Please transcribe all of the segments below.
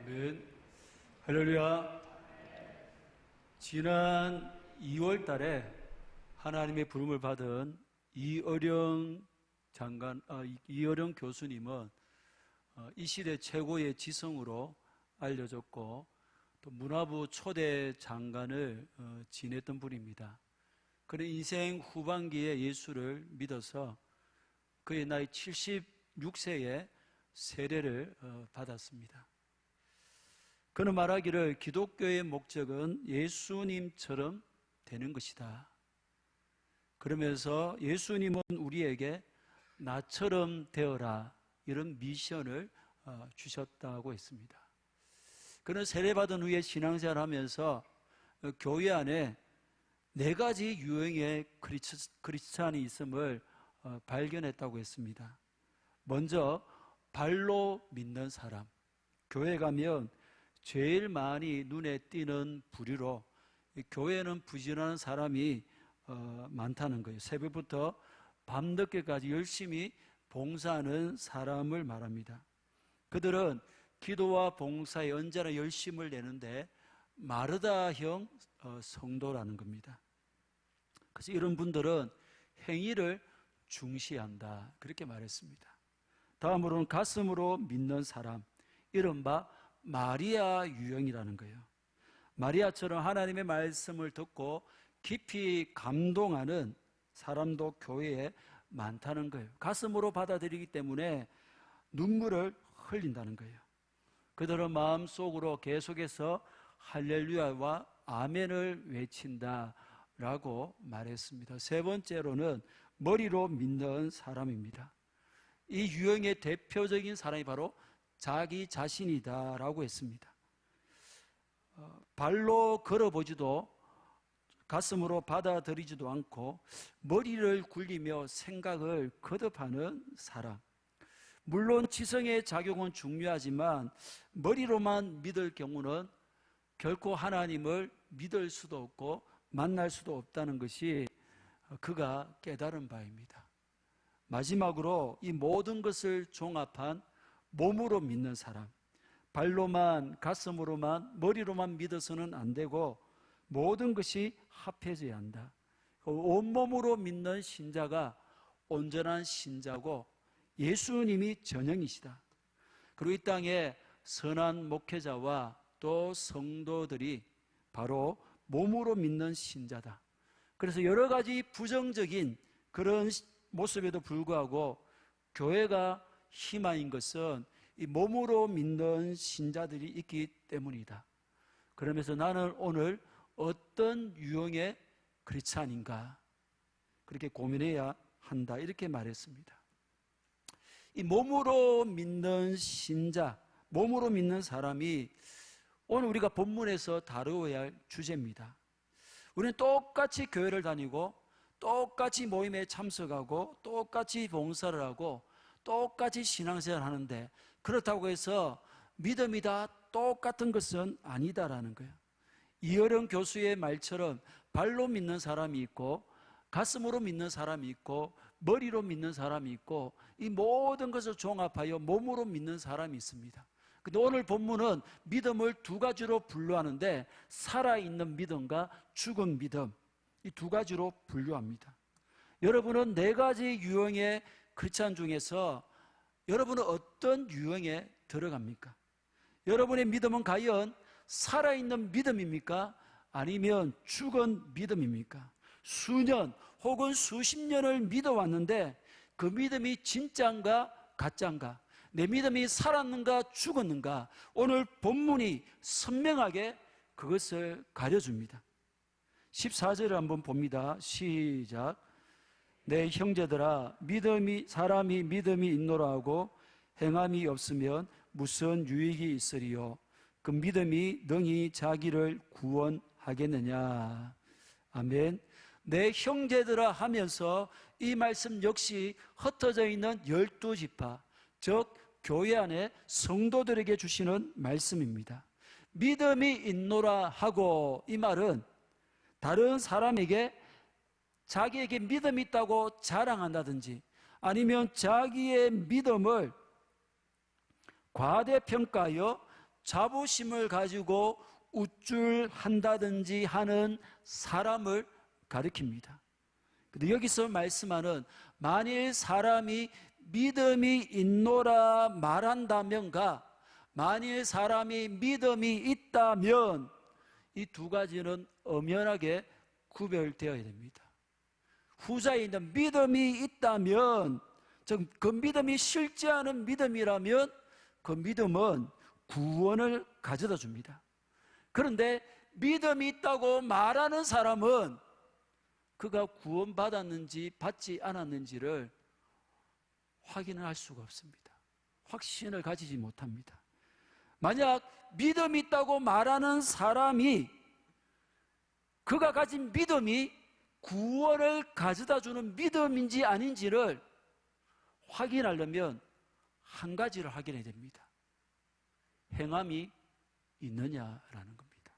아멘. 할렐루야. 지난 2월 달에 하나님의 부름을 받은 이어령 교수님은 이 시대 최고의 지성으로 알려졌고 또 문화부 초대 장관을 지냈던 분입니다. 그는 인생 후반기에 예수를 믿어서 그의 나이 76세에 세례를 받았습니다. 그는 말하기를 기독교의 목적은 예수님처럼 되는 것이다. 그러면서 예수님은 우리에게 나처럼 되어라 이런 미션을 주셨다고 했습니다. 그는 세례받은 후에 신앙생활하면서 교회 안에 4가지 유형의 크리스찬이 있음을 발견했다고 했습니다. 먼저 발로 믿는 사람. 교회 가면 제일 많이 눈에 띄는 부류로 교회는 부지런한 사람이 많다는 거예요. 새벽부터 밤늦게까지 열심히 봉사하는 사람을 말합니다. 그들은 기도와 봉사에 언제나 열심을 내는데 마르다형 성도라는 겁니다. 그래서 이런 분들은 행위를 중시한다 그렇게 말했습니다. 다음으로는 가슴으로 믿는 사람, 이른바 마리아 유형이라는 거예요. 마리아처럼 하나님의 말씀을 듣고 깊이 감동하는 사람도 교회에 많다는 거예요. 가슴으로 받아들이기 때문에 눈물을 흘린다는 거예요. 그들은 마음속으로 계속해서 할렐루야와 아멘을 외친다라고 말했습니다. 세 번째로는 머리로 믿는 사람입니다. 이 유형의 대표적인 사람이 바로 자기 자신이다라고 했습니다. 발로 걸어보지도 가슴으로 받아들이지도 않고 머리를 굴리며 생각을 거듭하는 사람. 물론 지성의 작용은 중요하지만 머리로만 믿을 경우는 결코 하나님을 믿을 수도 없고 만날 수도 없다는 것이 그가 깨달은 바입니다. 마지막으로 이 모든 것을 종합한 몸으로 믿는 사람. 발로만, 가슴으로만, 머리로만 믿어서는 안 되고 모든 것이 합해져야 한다. 온몸으로 믿는 신자가 온전한 신자고 예수님이 전형이시다. 그리고 이 땅에 선한 목회자와 또 성도들이 바로 몸으로 믿는 신자다. 그래서 여러 가지 부정적인 그런 모습에도 불구하고 교회가 희망인 것은 이 몸으로 믿는 신자들이 있기 때문이다. 그러면서 나는 오늘 어떤 유형의 크리스찬인가 그렇게 고민해야 한다 이렇게 말했습니다. 이 몸으로 믿는 신자, 몸으로 믿는 사람이 오늘 우리가 본문에서 다루어야 할 주제입니다. 우리는 똑같이 교회를 다니고 똑같이 모임에 참석하고 똑같이 봉사를 하고 똑같이 신앙생활을 하는데 그렇다고 해서 믿음이 다 똑같은 것은 아니다라는 거예요. 이어령 교수의 말처럼 발로 믿는 사람이 있고 가슴으로 믿는 사람이 있고 머리로 믿는 사람이 있고 이 모든 것을 종합하여 몸으로 믿는 사람이 있습니다. 근데 오늘 본문은 믿음을 2가지로 분류하는데 살아있는 믿음과 죽은 믿음 이 2가지로 분류합니다. 여러분은 4가지 유형의 크리스찬 중에서 여러분은 어떤 유형에 들어갑니까? 여러분의 믿음은 과연 살아있는 믿음입니까? 아니면 죽은 믿음입니까? 수년 혹은 수십 년을 믿어왔는데 그 믿음이 진짜인가 가짜인가? 내 믿음이 살았는가 죽었는가? 오늘 본문이 선명하게 그것을 가려줍니다. 14절을 한번 봅니다. 시작. 내 형제들아 사람이 믿음이 있노라 하고 행함이 없으면 무슨 유익이 있으리요? 그 믿음이 능히 자기를 구원하겠느냐? 아멘. 내 형제들아 하면서 이 말씀 역시 흩어져 있는 12지파, 즉 교회 안에 성도들에게 주시는 말씀입니다. 믿음이 있노라 하고 이 말은 다른 사람에게 자기에게 믿음이 있다고 자랑한다든지 아니면 자기의 믿음을 과대평가하여 자부심을 가지고 우쭐한다든지 하는 사람을 가리킵니다. 근데 여기서 말씀하는 만일 사람이 믿음이 있노라 말한다면가 만일 사람이 믿음이 있다면 이 두 가지는 엄연하게 구별되어야 됩니다. 후자에 있는 믿음이 있다면, 즉 그 믿음이 실제 하는 믿음이라면 그 믿음은 구원을 가져다 줍니다. 그런데 믿음이 있다고 말하는 사람은 그가 구원받았는지 받지 않았는지를 확인을 할 수가 없습니다. 확신을 가지지 못합니다. 만약 믿음이 있다고 말하는 사람이 그가 가진 믿음이 구원을 가져다 주는 믿음인지 아닌지를 확인하려면 한 가지를 확인해야 됩니다. 행함이 있느냐라는 겁니다.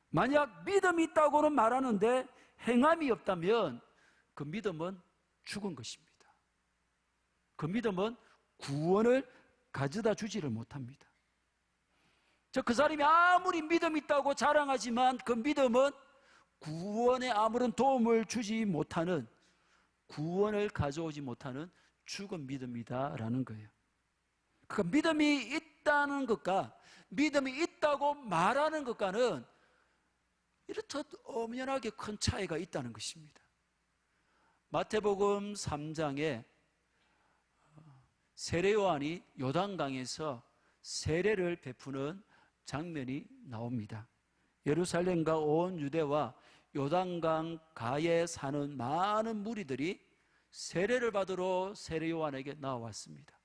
만약 믿음이 있다고는 말하는데 행함이 없다면 그 믿음은 죽은 것입니다. 그 믿음은 구원을 가져다 주지를 못합니다. 그 사람이 아무리 믿음이 있다고 자랑하지만 그 믿음은 구원에 아무런 도움을 주지 못하는, 구원을 가져오지 못하는 죽은 믿음이다라는 거예요. 그러니까 믿음이 있다는 것과 믿음이 있다고 말하는 것과는 이렇듯 엄연하게 큰 차이가 있다는 것입니다. 마태복음 3장에 세례 요한이 요단강에서 세례를 베푸는 장면이 나옵니다. 예루살렘과 온 유대와 요단강 가에 사는 많은 무리들이 세례를 받으러 세례 요한에게 나왔습니다.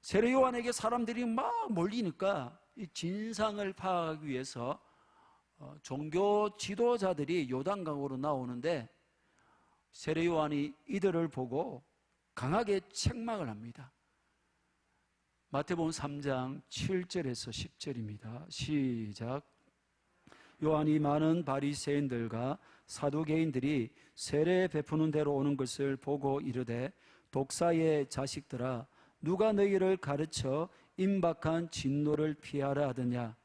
세례 요한에게 사람들이 막 몰리니까 이 진상을 파악하기 위해서 종교 지도자들이 요단강으로 나오는데 세례 요한이 이들을 보고 강하게 책망을 합니다. 마태복음 3장 7절에서 10절입니다. 시작. 요한이 많은 바리새인들과 사두개인들이 세례 베푸는 데로 오는 것을 보고 이르되 독사의 자식들아 누가 너희를 가르쳐 임박한 진노를 피하라 하더냐.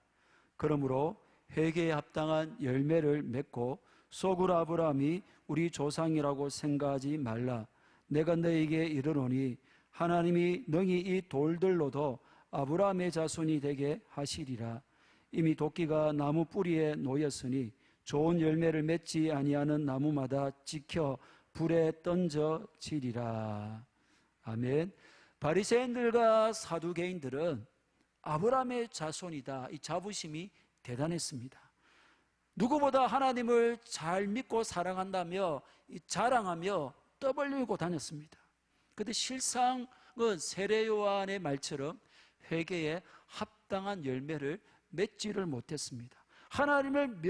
그러므로 회개에 합당한 열매를 맺고 속으로 아브라함이 우리 조상이라고 생각하지 말라. 내가 너희에게 이르노니 하나님이 능히 이 돌들로도 아브라함의 자손이 되게 하시리라. 이미 도끼가 나무 뿌리에 놓였으니 좋은 열매를 맺지 아니하는 나무마다 찍혀 불에 던져지리라. 아멘. 바리새인들과 사두개인들은 아브라함의 자손이다, 이 자부심이 대단했습니다. 누구보다 하나님을 잘 믿고 사랑한다며 자랑하며 떠벌리고 다녔습니다. 그런데 실상은 세례 요한의 말처럼 회개에 합당한 열매를 맺지를 못했습니다. 하나님을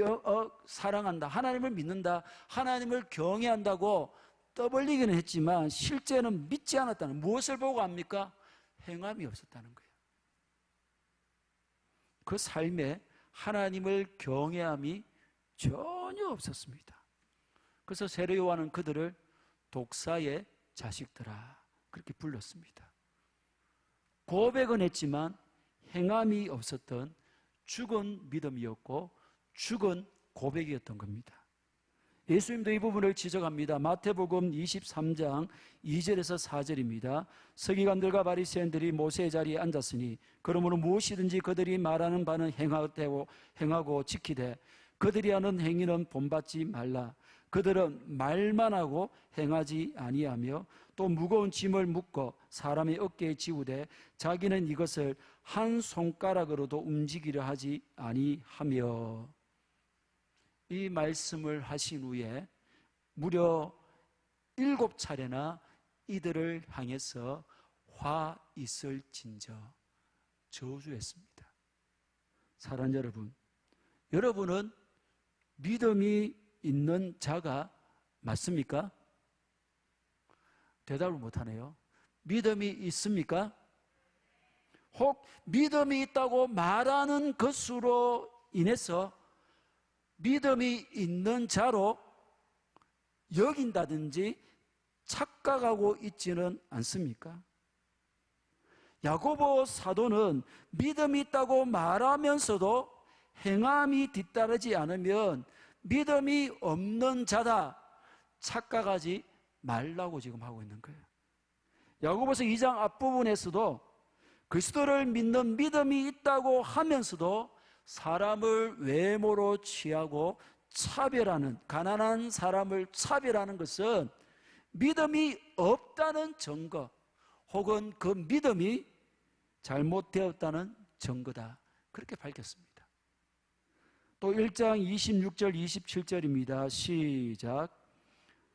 사랑한다, 하나님을 믿는다, 하나님을 경외한다고 떠벌리기는 했지만 실제는 믿지 않았다는, 무엇을 보고 압니까? 행함이 없었다는 거예요. 그 삶에 하나님을 경외함이 전혀 없었습니다. 그래서 세례 요한은 그들을 독사의 자식들아 그렇게 불렀습니다. 고백은 했지만 행함이 없었던 죽은 믿음이었고 죽은 고백이었던 겁니다. 예수님도 이 부분을 지적합니다. 마태복음 23장 2절에서 4절입니다. 서기관들과 바리새인들이 모세의 자리에 앉았으니 그러므로 무엇이든지 그들이 말하는 바는 행하고 지키되 그들이 하는 행위는 본받지 말라. 그들은 말만 하고 행하지 아니하며 또 무거운 짐을 묶어 사람의 어깨에 지우되 자기는 이것을 한 손가락으로도 움직이려 하지 아니하며. 이 말씀을 하신 후에 무려 7차례나 이들을 향해서 화 있을진저 저주했습니다. 사랑하는 여러분, 여러분은 믿음이 있는 자가 맞습니까? 대답을 못하네요. 믿음이 있습니까? 혹 믿음이 있다고 말하는 것으로 인해서 믿음이 있는 자로 여긴다든지 착각하고 있지는 않습니까? 야고보 사도는 믿음이 있다고 말하면서도 행함이 뒤따르지 않으면 믿음이 없는 자다 착각하지 말라고 지금 하고 있는 거예요. 야고보서 2장 앞부분에서도 그리스도를 믿는 믿음이 있다고 하면서도 사람을 외모로 취하고 차별하는, 가난한 사람을 차별하는 것은 믿음이 없다는 증거 혹은 그 믿음이 잘못되었다는 증거다, 그렇게 밝혔습니다. 또 1장 26절 27절입니다. 시작.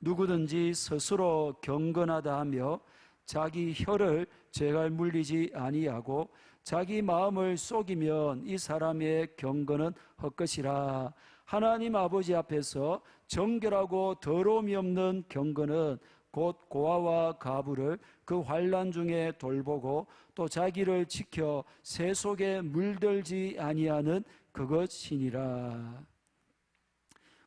누구든지 스스로 경건하다 하며 자기 혀를 죄가 물리지 아니하고 자기 마음을 속이면 이 사람의 경건은 헛것이라. 하나님 아버지 앞에서 정결하고 더러움이 없는 경건은 곧 고아와 가부를 그 환난 중에 돌보고 또 자기를 지켜 새 속에 물들지 아니하는 그것이니라.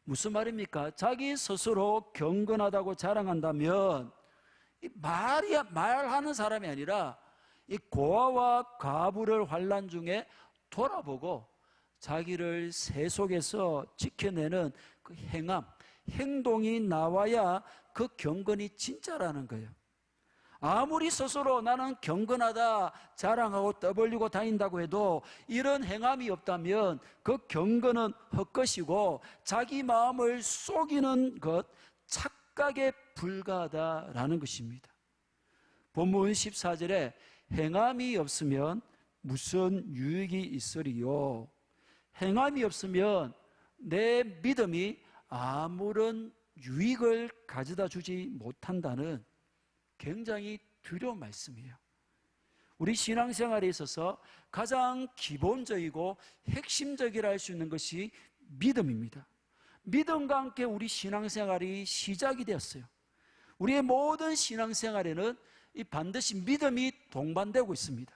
무슨 말입니까? 자기 스스로 경건하다고 자랑한다면 말하는 사람이 아니라 이 고아와 가부를 환난 중에 돌아보고 자기를 새 속에서 지켜내는 그 행함, 행동이 나와야 그 경건이 진짜라는 거예요. 아무리 스스로 나는 경건하다 자랑하고 떠벌리고 다닌다고 해도 이런 행함이 없다면 그 경건은 헛것이고 자기 마음을 속이는 것, 착각에 불과하다라는 것입니다. 본문 14절에 행함이 없으면 무슨 유익이 있으리요? 행함이 없으면 내 믿음이 아무런 유익을 가져다 주지 못한다는 굉장히 두려운 말씀이에요. 우리 신앙생활에 있어서 가장 기본적이고 핵심적이라 할 수 있는 것이 믿음입니다. 믿음과 함께 우리 신앙생활이 시작이 되었어요. 우리의 모든 신앙생활에는 반드시 믿음이 동반되고 있습니다.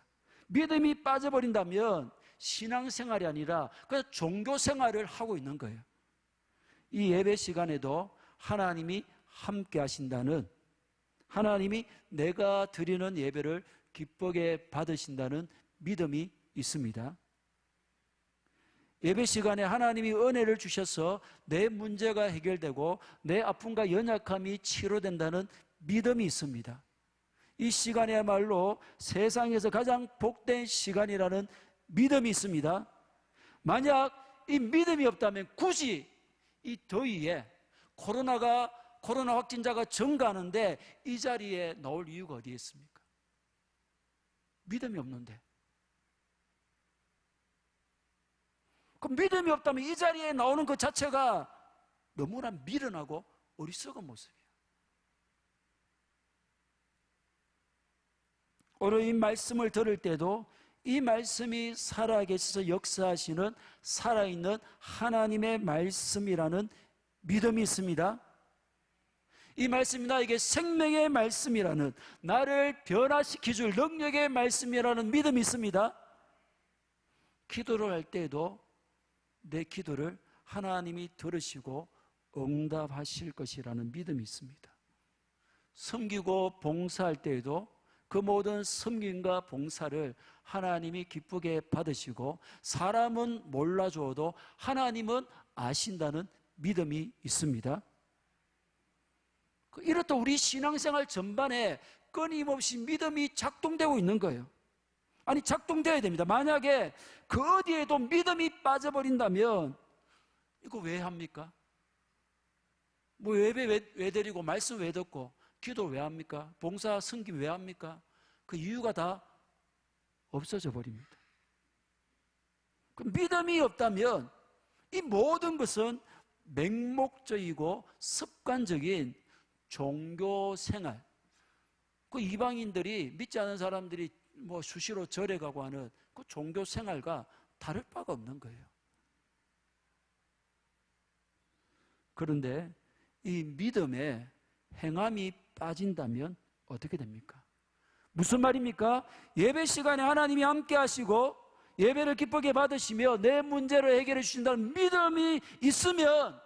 믿음이 빠져버린다면 신앙생활이 아니라 그냥 종교생활을 하고 있는 거예요. 이 예배 시간에도 하나님이 함께 하신다는, 하나님이 내가 드리는 예배를 기쁘게 받으신다는 믿음이 있습니다. 예배 시간에 하나님이 은혜를 주셔서 내 문제가 해결되고 내 아픔과 연약함이 치료된다는 믿음이 있습니다. 이 시간이야말로 세상에서 가장 복된 시간이라는 믿음이 있습니다. 만약 이 믿음이 없다면 굳이 이 더위에 코로나 확진자가 증가하는데 이 자리에 나올 이유가 어디에 있습니까? 믿음이 없는데. 그 믿음이 없다면 이 자리에 나오는 것 자체가 너무나 미련하고 어리석은 모습이에요. 오늘 이 말씀을 들을 때도 이 말씀이 살아계셔서 역사하시는 살아있는 하나님의 말씀이라는 믿음이 있습니다. 이 말씀이 나에게 생명의 말씀이라는, 나를 변화시켜줄 능력의 말씀이라는 믿음이 있습니다. 기도를 할 때에도 내 기도를 하나님이 들으시고 응답하실 것이라는 믿음이 있습니다. 섬기고 봉사할 때에도 그 모든 섬김과 봉사를 하나님이 기쁘게 받으시고 사람은 몰라주어도 하나님은 아신다는 믿음이 있습니다. 이렇다 우리 신앙생활 전반에 끊임없이 믿음이 작동되고 있는 거예요. 아니, 작동되어야 됩니다. 만약에 그 어디에도 믿음이 빠져버린다면 이거 왜 합니까? 뭐 예배 왜 드리고 말씀 왜 듣고 기도를 왜 합니까? 봉사 섬김 왜 합니까? 그 이유가 다 없어져 버립니다. 그 믿음이 없다면 이 모든 것은 맹목적이고 습관적인 종교 생활, 그 이방인들이, 믿지 않은 사람들이 뭐 수시로 절에 가고 하는 그 종교 생활과 다를 바가 없는 거예요. 그런데 이 믿음에 행함이 빠진다면 어떻게 됩니까? 무슨 말입니까? 예배 시간에 하나님이 함께 하시고 예배를 기쁘게 받으시며 내 문제를 해결해 주신다는 믿음이 있으면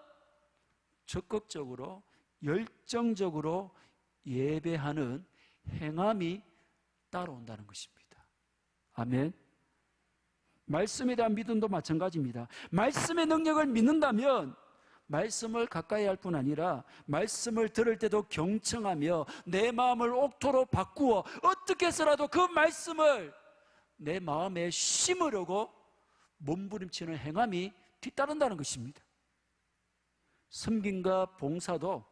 적극적으로 열정적으로 예배하는 행함이 따라온다는 것입니다. 아멘. 말씀에 대한 믿음도 마찬가지입니다. 말씀의 능력을 믿는다면 말씀을 가까이 할 뿐 아니라 말씀을 들을 때도 경청하며 내 마음을 옥토로 바꾸어 어떻게 해서라도 그 말씀을 내 마음에 심으려고 몸부림치는 행함이 뒤따른다는 것입니다. 섬김과 봉사도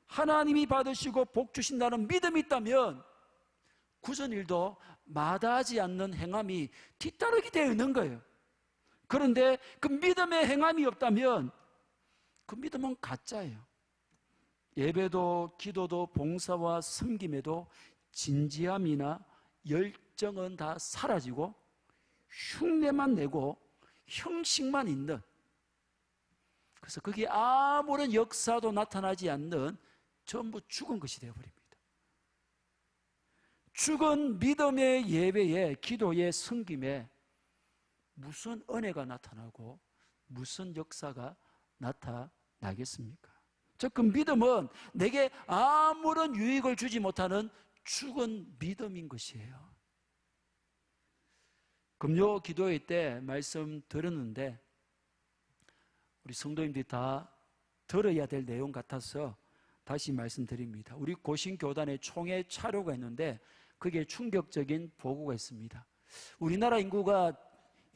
하나님이 받으시고 복 주신다는 믿음이 있다면 굳은 일도 마다하지 않는 행함이 뒤따르게 되어 있는 거예요. 그런데 그 믿음의 행함이 없다면 그 믿음은 가짜예요. 예배도 기도도 봉사와 섬김에도 진지함이나 열정은 다 사라지고 흉내만 내고 형식만 있는, 그래서 거기에 아무런 역사도 나타나지 않는 전부 죽은 것이 되어버립니다. 죽은 믿음의 예배에 기도에 섬김에 무슨 은혜가 나타나고 무슨 역사가 나타나겠습니까? 즉 그 믿음은 내게 아무런 유익을 주지 못하는 죽은 믿음인 것이에요. 금요 기도회 때 말씀 들었는데 우리 성도님들이 다 들어야 될 내용 같아서 다시 말씀드립니다. 우리 고신교단에 총회 차료가 있는데 그게 충격적인 보고가 있습니다. 우리나라 인구가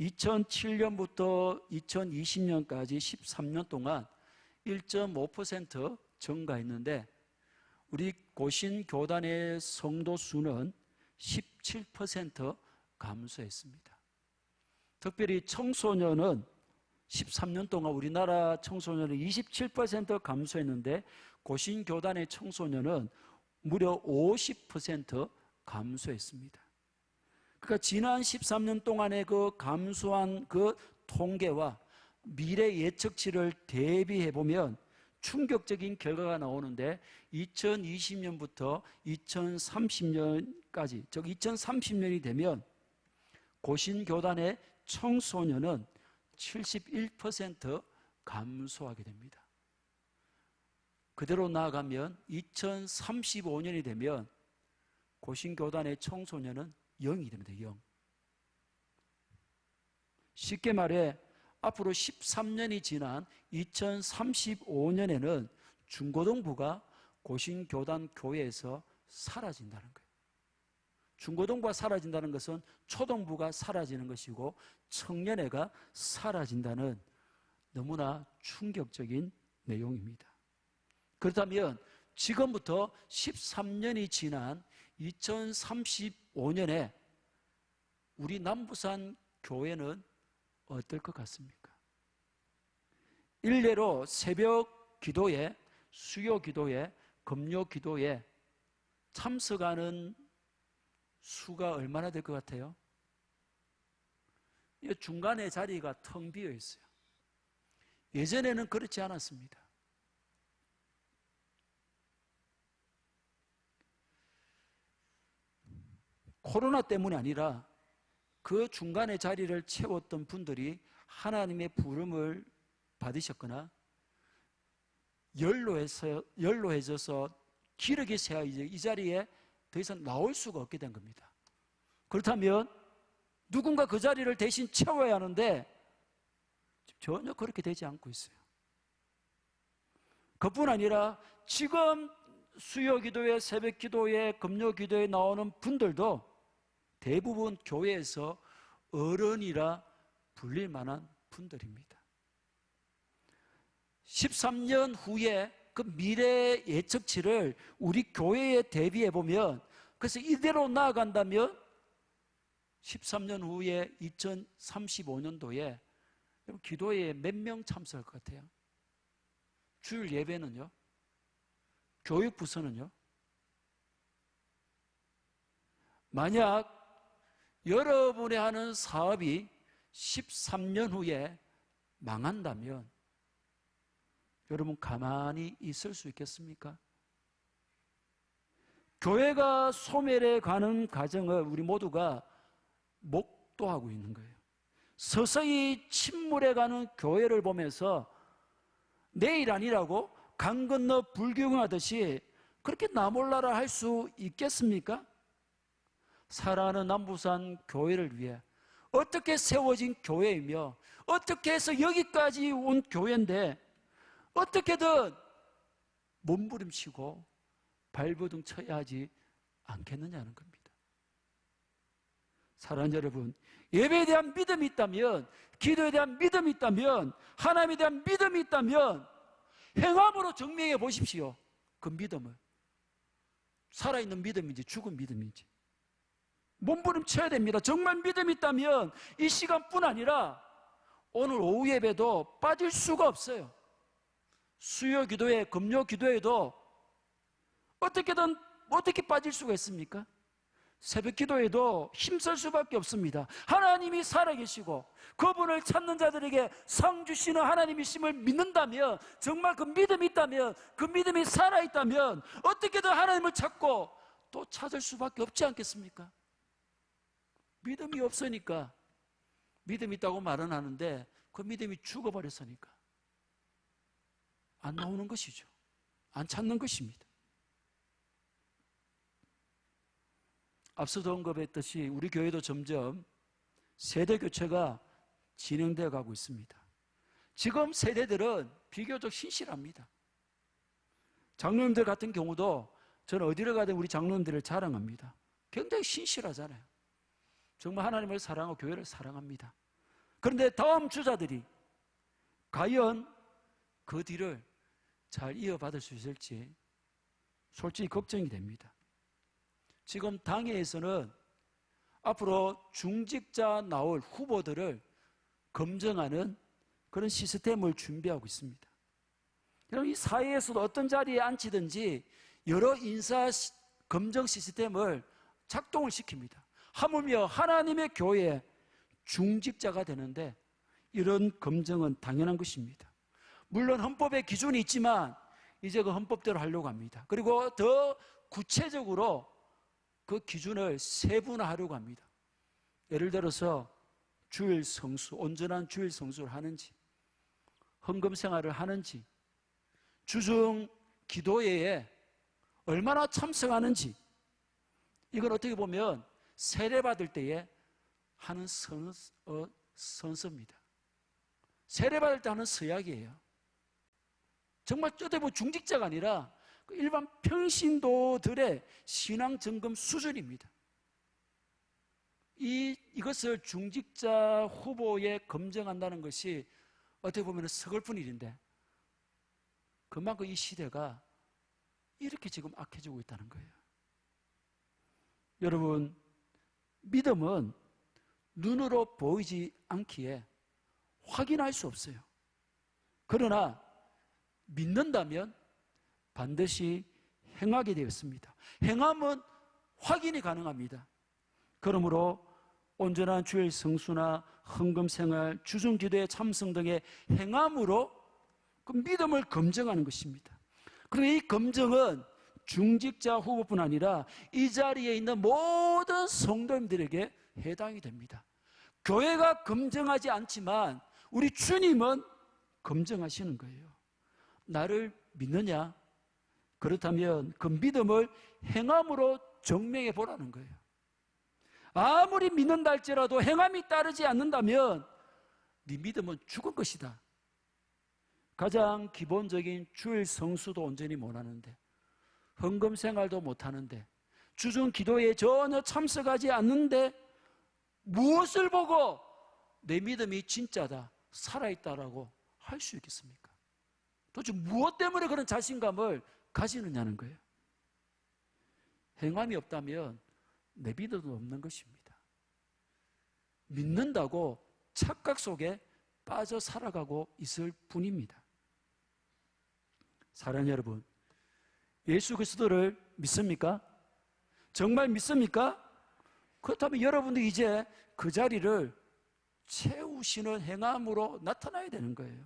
2007년부터 2020년까지 13년 동안 1.5% 증가했는데 우리 고신교단의 성도 수는 17% 감소했습니다. 특별히 청소년은 13년 동안 우리나라 청소년은 27% 감소했는데 고신교단의 청소년은 무려 50% 감소했습니다. 그러니까 지난 13년 동안의 그 감소한 그 통계와 미래 예측치를 대비해 보면 충격적인 결과가 나오는데 2020년부터 2030년까지, 즉 2030년이 되면 고신교단의 청소년은 71% 감소하게 됩니다. 그대로 나아가면 2035년이 되면 고신교단의 청소년은 0이 됩니다. 0. 쉽게 말해 앞으로 13년이 지난 2035년에는 중고등부가 고신교단 교회에서 사라진다는 거예요. 중고등부가 사라진다는 것은 초등부가 사라지는 것이고 청년회가 사라진다는 너무나 충격적인 내용입니다. 그렇다면 지금부터 13년이 지난 2035년에 우리 남부산 교회는 어떨 것 같습니까? 일례로 새벽 기도에, 수요 기도에, 금요 기도에 참석하는 수가 얼마나 될 것 같아요? 중간에 자리가 텅 비어 있어요. 예전에는 그렇지 않았습니다. 코로나 때문이 아니라 그 중간에 자리를 채웠던 분들이 하나님의 부름을 받으셨거나 연로해져서 기력이 새어 이제 이 자리에 더 이상 나올 수가 없게 된 겁니다. 그렇다면 누군가 그 자리를 대신 채워야 하는데 전혀 그렇게 되지 않고 있어요. 그뿐 아니라 지금 수요 기도회, 새벽 기도회, 금요 기도에 나오는 분들도 대부분 교회에서 어른이라 불릴 만한 분들입니다. 13년 후에 그 미래 예측치를 우리 교회에 대비해 보면, 그래서 이대로 나아간다면 13년 후에 2035년도에 기도회에 몇 명 참석할 것 같아요? 주일 예배는요? 교육부서는요? 만약 여러분이 하는 사업이 13년 후에 망한다면 여러분 가만히 있을 수 있겠습니까? 교회가 소멸해 가는 과정을 우리 모두가 목도하고 있는 거예요. 서서히 침몰해 가는 교회를 보면서 내일 아니라고 강 건너 불경하듯이 그렇게 나 몰라라 할 수 있겠습니까? 사랑하는 남부산 교회를 위해 어떻게 세워진 교회이며 어떻게 해서 여기까지 온 교회인데 어떻게든 몸부림치고 발버둥 쳐야 하지 않겠느냐는 겁니다. 사랑하는 여러분, 예배에 대한 믿음이 있다면, 기도에 대한 믿음이 있다면, 하나님에 대한 믿음이 있다면 행함으로 증명해 보십시오. 그 믿음을. 살아있는 믿음인지 죽은 믿음인지. 몸부림쳐야 됩니다. 정말 믿음이 있다면 이 시간뿐 아니라 오늘 오후 예배도 빠질 수가 없어요. 수요 기도회, 금요 기도회도 어떻게든 어떻게 빠질 수가 있습니까? 새벽 기도에도 힘쓸 수밖에 없습니다. 하나님이 살아계시고 그분을 찾는 자들에게 상 주시는 하나님이심을 믿는다면, 정말 그 믿음이 있다면, 그 믿음이 살아있다면 어떻게든 하나님을 찾고 또 찾을 수밖에 없지 않겠습니까? 믿음이 없으니까, 믿음이 있다고 말은 하는데 그 믿음이 죽어버렸으니까 안 나오는 것이죠. 안 찾는 것입니다. 앞서도 언급했듯이 우리 교회도 점점 세대 교체가 진행되어 가고 있습니다. 지금 세대들은 비교적 신실합니다. 장로님들 같은 경우도 저는 어디를 가든 우리 장로님들을 자랑합니다. 굉장히 신실하잖아요. 정말 하나님을 사랑하고 교회를 사랑합니다. 그런데 다음 주자들이 과연 그 뒤를 잘 이어받을 수 있을지 솔직히 걱정이 됩니다. 지금 당회에서는 앞으로 중직자 나올 후보들을 검증하는 그런 시스템을 준비하고 있습니다. 여러분, 이 사회에서도 어떤 자리에 앉히든지 여러 인사 검증 시스템을 작동을 시킵니다. 하물며 하나님의 교회에 중직자가 되는데 이런 검증은 당연한 것입니다. 물론 헌법에 기준이 있지만 이제 그 헌법대로 하려고 합니다. 그리고 더 구체적으로 그 기준을 세분화하려고 합니다. 예를 들어서 주일 성수, 온전한 주일 성수를 하는지, 헌금 생활을 하는지, 주중 기도회에 얼마나 참석하는지, 이건 어떻게 보면 세례받을 때에 하는 선서입니다. 세례받을 때 하는 서약이에요. 정말 어떻게 보면 중직자가 아니라 일반 평신도들의 신앙 점검 수준입니다. 이것을 중직자 후보에 검증한다는 것이 어떻게 보면 서글픈 일인데 그만큼 이 시대가 이렇게 지금 악해지고 있다는 거예요. 여러분, 믿음은 눈으로 보이지 않기에 확인할 수 없어요. 그러나 믿는다면 반드시 행하게 되었습니다. 행함은 확인이 가능합니다. 그러므로 온전한 주일 성수나 헌금 생활, 주중 기도에 참석 등의 행함으로 그 믿음을 검증하는 것입니다. 그리고 이 검증은 중직자 후보뿐 아니라 이 자리에 있는 모든 성도님들에게 해당이 됩니다. 교회가 검증하지 않지만 우리 주님은 검증하시는 거예요. 나를 믿느냐? 그렇다면 그 믿음을 행함으로 증명해 보라는 거예요. 아무리 믿는다 할지라도 행함이 따르지 않는다면 네 믿음은 죽은 것이다. 가장 기본적인 주일 성수도 온전히 못하는데, 헌금 생활도 못하는데, 주중 기도에 전혀 참석하지 않는데 무엇을 보고 내 믿음이 진짜다, 살아있다라고 할 수 있겠습니까? 도대체 무엇 때문에 그런 자신감을 가지느냐는 거예요. 행함이 없다면 내 믿음도 없는 것입니다. 믿는다고 착각 속에 빠져 살아가고 있을 뿐입니다. 사랑하는 여러분, 예수 그리스도를 믿습니까? 정말 믿습니까? 그렇다면 여러분도 이제 그 자리를 채우시는 행함으로 나타나야 되는 거예요.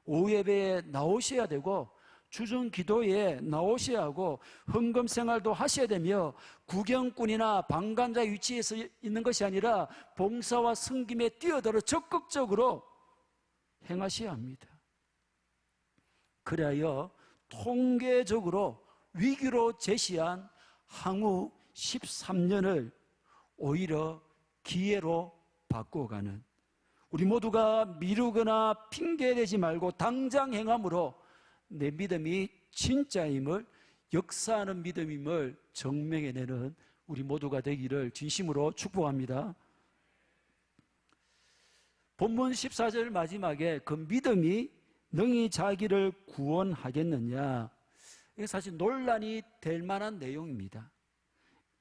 오후 예배에 나오셔야 되고 주중 기도에 나오셔야 하고 헌금 생활도 하셔야 되며 구경꾼이나 방관자 위치에서 있는 것이 아니라 봉사와 섬김에 뛰어들어 적극적으로 행하셔야 합니다. 그래야 통계적으로 위기로 제시한 향후 13년을 오히려 기회로 바꾸어가는, 우리 모두가 미루거나 핑계대지 말고 당장 행함으로 내 믿음이 진짜임을, 역사하는 믿음임을 증명해내는 우리 모두가 되기를 진심으로 축복합니다. 본문 14절 마지막에 그 믿음이 능히 자기를 구원하겠느냐, 이게 사실 논란이 될 만한 내용입니다.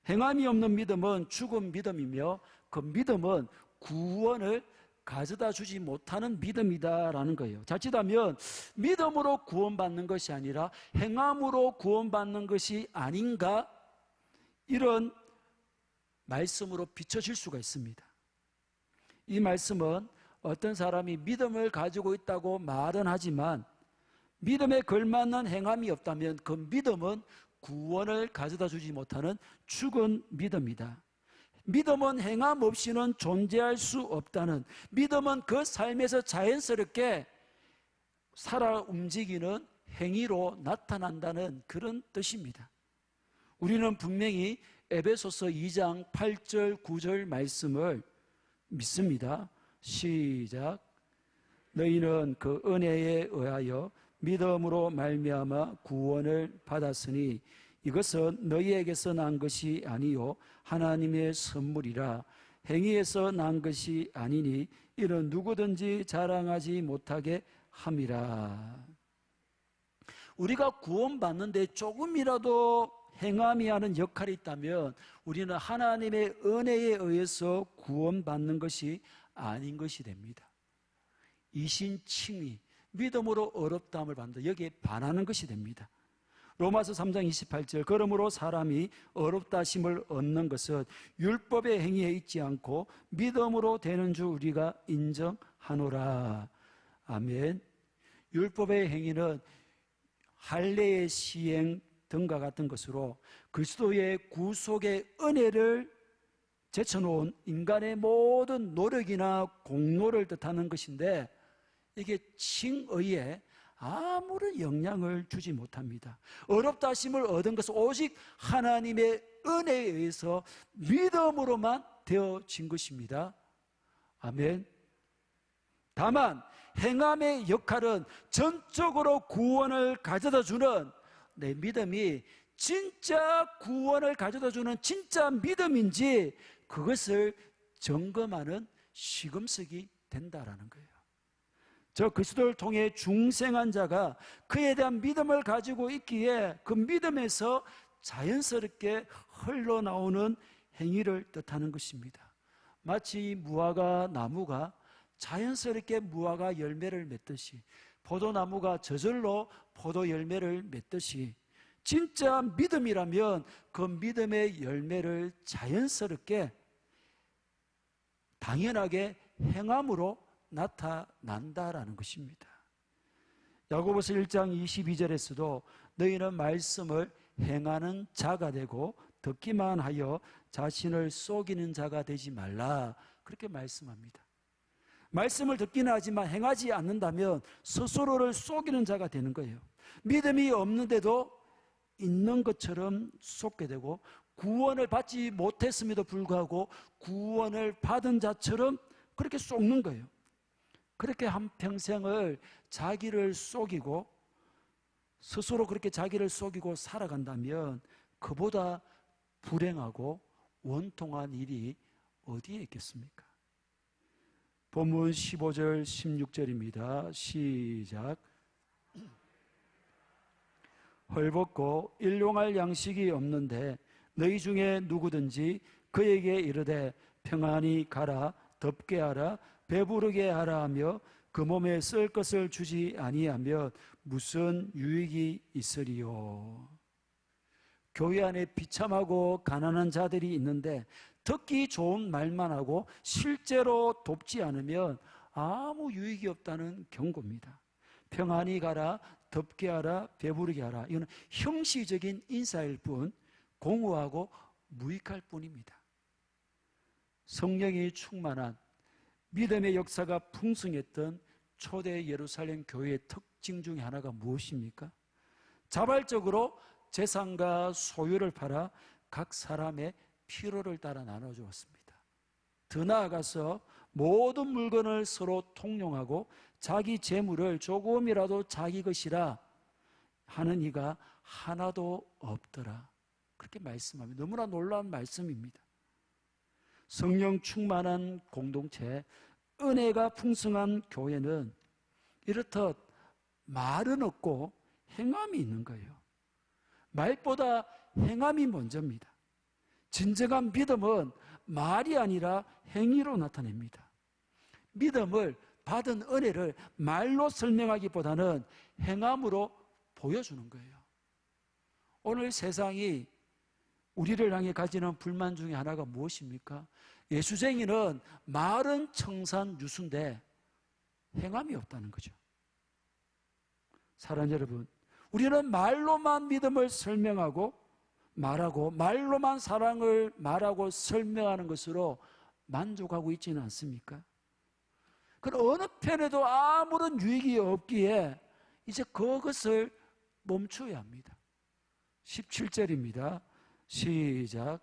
행함이 없는 믿음은 죽은 믿음이며 그 믿음은 구원을 가져다 주지 못하는 믿음이다라는 거예요. 자칫하면 믿음으로 구원받는 것이 아니라 행함으로 구원받는 것이 아닌가, 이런 말씀으로 비춰질 수가 있습니다. 이 말씀은 어떤 사람이 믿음을 가지고 있다고 말은 하지만 믿음에 걸맞는 행함이 없다면 그 믿음은 구원을 가져다 주지 못하는 죽은 믿음이다. 믿음은 행함 없이는 존재할 수 없다는, 믿음은 그 삶에서 자연스럽게 살아 움직이는 행위로 나타난다는 그런 뜻입니다. 우리는 분명히 에베소서 2장 8절 9절 말씀을 믿습니다. 시작. 너희는 그 은혜에 의하여 믿음으로 말미암아 구원을 받았으니 이것은 너희에게서 난 것이 아니요 하나님의 선물이라. 행위에서 난 것이 아니니 이는 누구든지 자랑하지 못하게 함이라. 우리가 구원받는데 조금이라도 행함이 하는 역할이 있다면 우리는 하나님의 은혜에 의해서 구원받는 것이 아닌 것이 됩니다. 이신칭의, 믿음으로 어렵다함을 받는다, 여기에 반하는 것이 됩니다. 로마서 3장 28절, 그러므로 사람이 어렵다심을 얻는 것은 율법의 행위에 있지 않고 믿음으로 되는 줄 우리가 인정하노라. 아멘. 율법의 행위는 할례의 시행 등과 같은 것으로 그리스도의 구속의 은혜를 제쳐놓은 인간의 모든 노력이나 공로를 뜻하는 것인데, 이게 칭의에 아무런 영향을 주지 못합니다. 어렵다 하심을 얻은 것은 오직 하나님의 은혜에 의해서 믿음으로만 되어진 것입니다. 아멘. 다만 행함의 역할은 전적으로 구원을 가져다 주는, 내 믿음이 진짜 구원을 가져다 주는 진짜 믿음인지 그것을 점검하는 시금석이 된다라는 거예요. 저 그리스도를 통해 중생한 자가 그에 대한 믿음을 가지고 있기에 그 믿음에서 자연스럽게 흘러나오는 행위를 뜻하는 것입니다. 마치 무화과 나무가 자연스럽게 무화과 열매를 맺듯이, 포도나무가 저절로 포도 열매를 맺듯이, 진짜 믿음이라면 그 믿음의 열매를 자연스럽게 당연하게 행함으로 나타난다라는 것입니다. 야고보서 1장 22절에서도 너희는 말씀을 행하는 자가 되고 듣기만 하여 자신을 속이는 자가 되지 말라, 그렇게 말씀합니다. 말씀을 듣기는 하지만 행하지 않는다면 스스로를 속이는 자가 되는 거예요. 믿음이 없는데도 있는 것처럼 속게 되고, 구원을 받지 못했음에도 불구하고 구원을 받은 자처럼 그렇게 속는 거예요. 그렇게 한평생을 자기를 속이고 스스로 그렇게 자기를 속이고 살아간다면 그보다 불행하고 원통한 일이 어디에 있겠습니까? 본문 15절 16절입니다. 시작. 헐벗고 일용할 양식이 없는데 너희 중에 누구든지 그에게 이르되 평안히 가라, 덥게 하라, 배부르게 하라 하며 그 몸에 쓸 것을 주지 아니하면 무슨 유익이 있으리요. 교회 안에 비참하고 가난한 자들이 있는데 듣기 좋은 말만 하고 실제로 돕지 않으면 아무 유익이 없다는 경고입니다. 평안히 가라, 덥게 하라, 배부르게 하라, 이거는 형식적인 인사일 뿐 공허하고 무익할 뿐입니다. 성령이 충만한 믿음의 역사가 풍성했던 초대 예루살렘 교회의 특징 중에 하나가 무엇입니까? 자발적으로 재산과 소유를 팔아 각 사람의 필요를 따라 나눠주었습니다. 더 나아가서 모든 물건을 서로 통용하고 자기 재물을 조금이라도 자기 것이라 하는 이가 하나도 없더라. 그렇게 말씀합니다. 너무나 놀라운 말씀입니다. 성령 충만한 공동체, 은혜가 풍성한 교회는 이렇듯 말은 없고 행함이 있는 거예요. 말보다 행함이 먼저입니다. 진정한 믿음은 말이 아니라 행위로 나타냅니다. 믿음을 받은 은혜를 말로 설명하기보다는 행함으로 보여주는 거예요. 오늘 세상이 우리를 향해 가지는 불만 중에 하나가 무엇입니까? 예수쟁이는 말은 청산유수인데 행함이 없다는 거죠. 사랑하는 여러분, 우리는 말로만 믿음을 설명하고 말하고 말로만 사랑을 말하고 설명하는 것으로 만족하고 있지는 않습니까? 그럼 어느 편에도 아무런 유익이 없기에 이제 그것을 멈춰야 합니다. 17절입니다. 시작.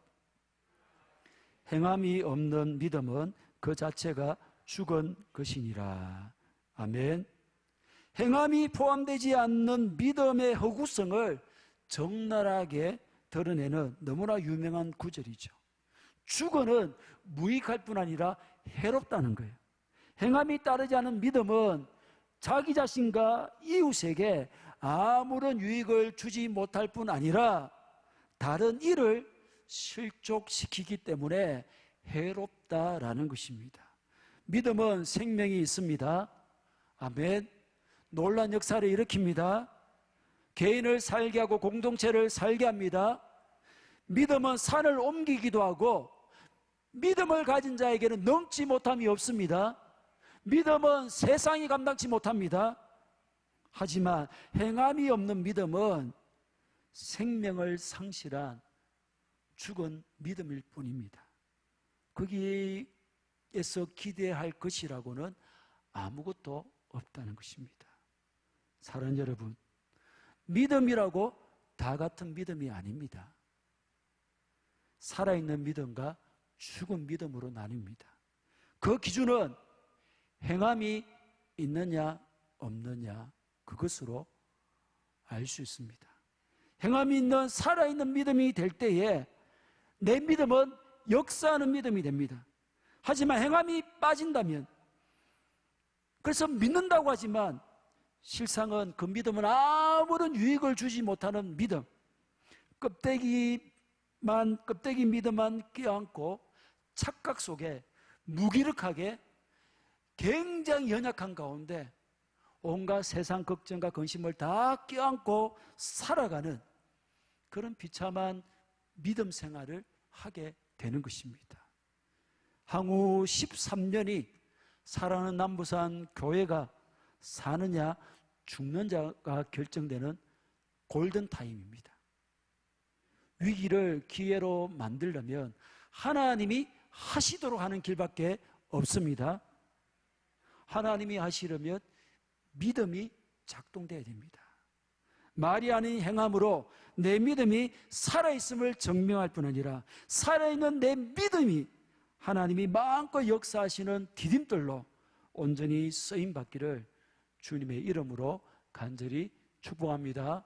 행함이 없는 믿음은 그 자체가 죽은 것이니라. 아멘. 행함이 포함되지 않는 믿음의 허구성을 적나라하게 드러내는 너무나 유명한 구절이죠. 죽어는 무익할 뿐 아니라 해롭다는 거예요. 행함이 따르지 않은 믿음은 자기 자신과 이웃에게 아무런 유익을 주지 못할 뿐 아니라 다른 일을 실족시키기 때문에 해롭다라는 것입니다. 믿음은 생명이 있습니다. 아멘. 놀라운 역사를 일으킵니다. 개인을 살게 하고 공동체를 살게 합니다. 믿음은 산을 옮기기도 하고 믿음을 가진 자에게는 넘지 못함이 없습니다. 믿음은 세상이 감당치 못합니다. 하지만 행함이 없는 믿음은 생명을 상실한 죽은 믿음일 뿐입니다. 거기에서 기대할 것이라고는 아무것도 없다는 것입니다. 사랑하는 여러분, 믿음이라고 다 같은 믿음이 아닙니다. 살아있는 믿음과 죽은 믿음으로 나뉩니다. 그 기준은 행함이 있느냐 없느냐 그것으로 알 수 있습니다. 행함이 있는 살아있는 믿음이 될 때에 내 믿음은 역사하는 믿음이 됩니다. 하지만 행함이 빠진다면, 그래서 믿는다고 하지만 실상은 그 믿음은 아무런 유익을 주지 못하는 믿음, 껍데기 믿음만 껴안고 착각 속에 무기력하게 굉장히 연약한 가운데 온갖 세상 걱정과 근심을 다 껴안고 살아가는 그런 비참한 믿음 생활을 하게 되는 것입니다. 향후 13년이 사랑하는 남부산 교회가 사느냐 죽느냐가 결정되는 골든타임입니다. 위기를 기회로 만들려면 하나님이 하시도록 하는 길밖에 없습니다. 하나님이 하시려면 믿음이 작동돼야 됩니다. 말이 아닌 행함으로 내 믿음이 살아있음을 증명할 뿐 아니라 살아있는 내 믿음이 하나님이 마음껏 역사하시는 디딤돌로 온전히 쓰임받기를 주님의 이름으로 간절히 축복합니다.